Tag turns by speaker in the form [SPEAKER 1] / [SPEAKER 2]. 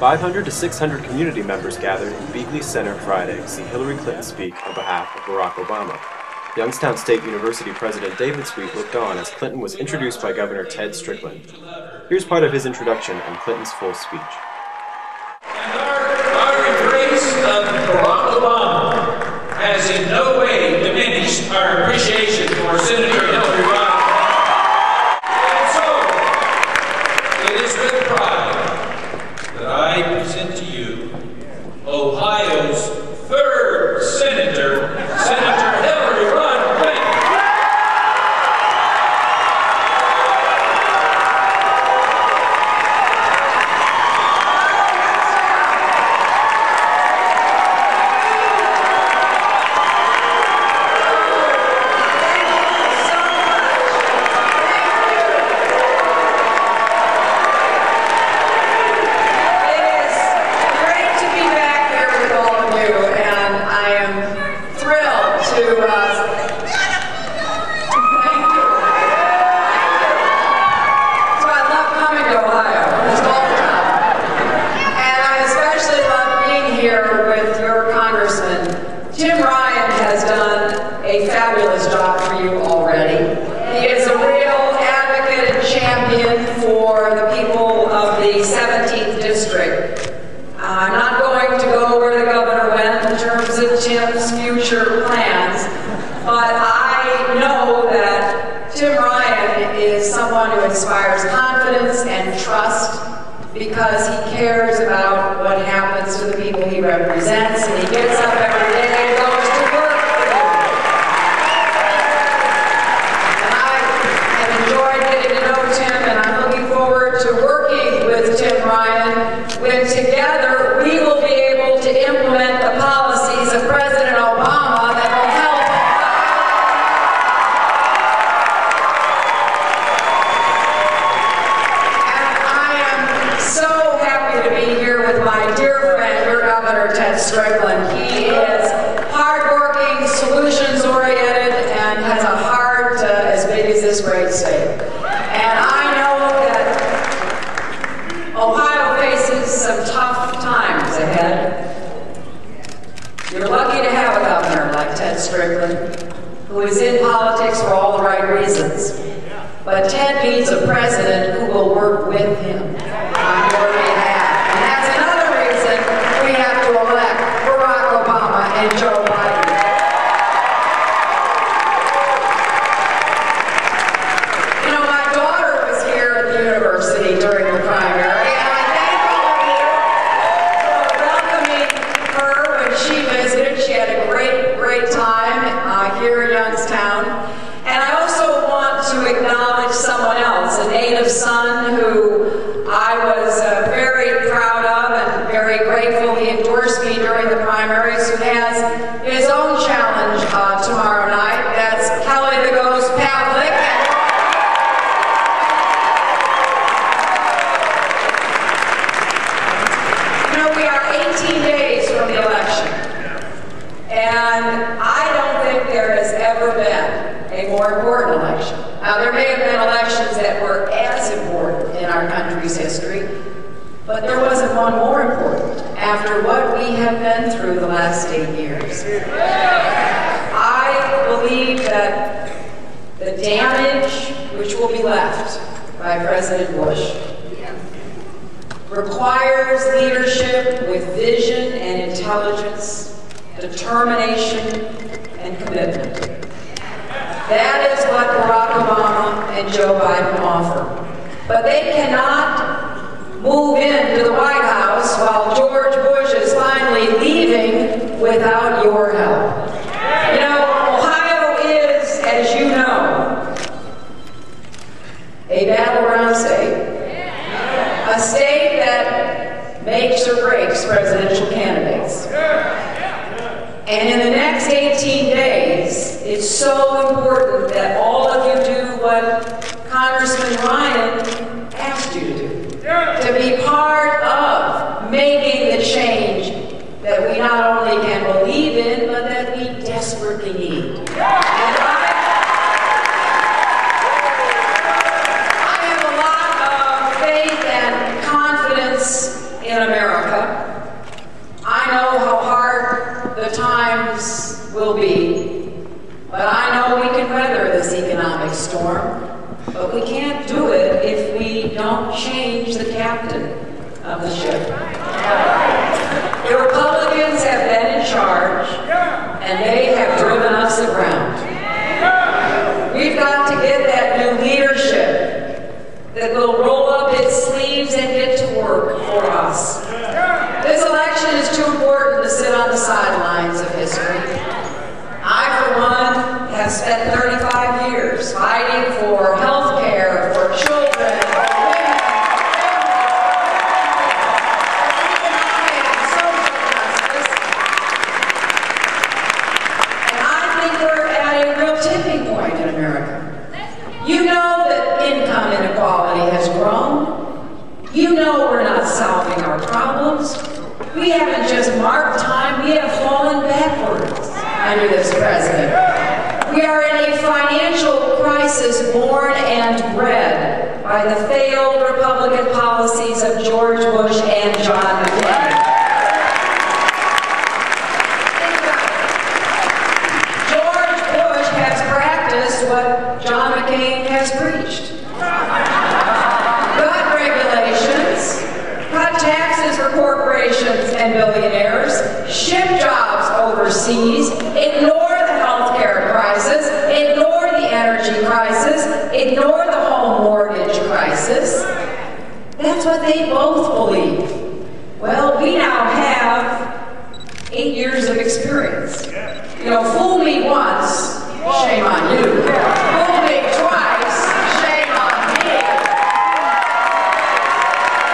[SPEAKER 1] 500 to 600 community members gathered in Beagley Center Friday to see Hillary Clinton speak on behalf of Barack Obama. Youngstown State University President David Sweet looked on as Clinton was introduced by Governor Ted Strickland. Here's part of his introduction and Clinton's full speech.
[SPEAKER 2] Our embrace of Barack Obama has in no way diminished our appreciation for Senator Hillary Clinton. And so, it is with pride that I present to you Ohio's third Senator, Senator Hillary Clinton.
[SPEAKER 3] A fabulous job for you already. He is a real advocate and champion for the people of the 17th District. I'm not going to go where the governor went in terms of Tim's future plans, but I know that Tim Ryan is someone who inspires confidence and trust because he cares about what happens to the people he represents, and he gets up every day and goes to work. When together we will be able to implement the policies of President Obama that will help. And I am so happy to be here with my dear friend, your Governor Ted Strickland. He is hardworking, solutions-oriented, and has a heart as big as this great state. And I know that Ohio faces some tough times ahead. You're lucky to have a governor like Ted Strickland, who is in politics for all the right reasons. But Ted needs a president who will work with him on your behalf. And that's another reason we have to elect Barack Obama and Joe Biden. You know, my daughter was here at the university during the primary. Here in Youngstown. And I also want to acknowledge someone else, a native son who I was very proud of and very grateful he endorsed me during the primaries, who has his own challenge tomorrow night. That's Kelly Pavlik. You know, we are 18 days from the election. And I don't think there has ever been a more important election. Now, there may have been elections that were as important in our country's history, but there wasn't one more important after what we have been through the last 8 years. I believe that the damage which will be left by President Bush requires leadership with vision and intelligence, determination, and commitment. That is what Barack Obama and Joe Biden offer. But they cannot move into the White House while George Bush is finally leaving without your help. You know, Ohio is, as you know, a battleground state. A state that makes or breaks presidential candidates. And in the next 18 days, it's so important that all of you do what Congressman Ryan asked you to do. To be part of making the change that we not only can believe in, but that we desperately need. And I have a lot of faith and confidence in America. America. I know how hard the times will be, but I know we can weather this economic storm. But we can't do it if we don't change the captain of the ship. The Republicans have been in charge, and they have driven us aground. We've got to get that new leadership that will roll up its sleeves and get to work for us. This election is too important to sit on the sidelines of history. I, for one, have spent 35 years fighting for health care, for children, for women, for social justice. And I think we're at a real tipping point in America. You know that income inequality has grown. You know we're not solving our problems. We haven't just marked time, we have fallen backwards under this president. We are in a financial crisis born and bred by the failed Republican policies of George Bush and John McCain. George Bush has practiced what John McCain has preached. Cut regulations, cut taxes for corporations and billionaires, ship jobs overseas, ignore the health care crisis, ignore the energy crisis, ignore the home mortgage crisis. That's what they both believe. Well, we now have 8 years of experience. You know, fool me once, shame on you.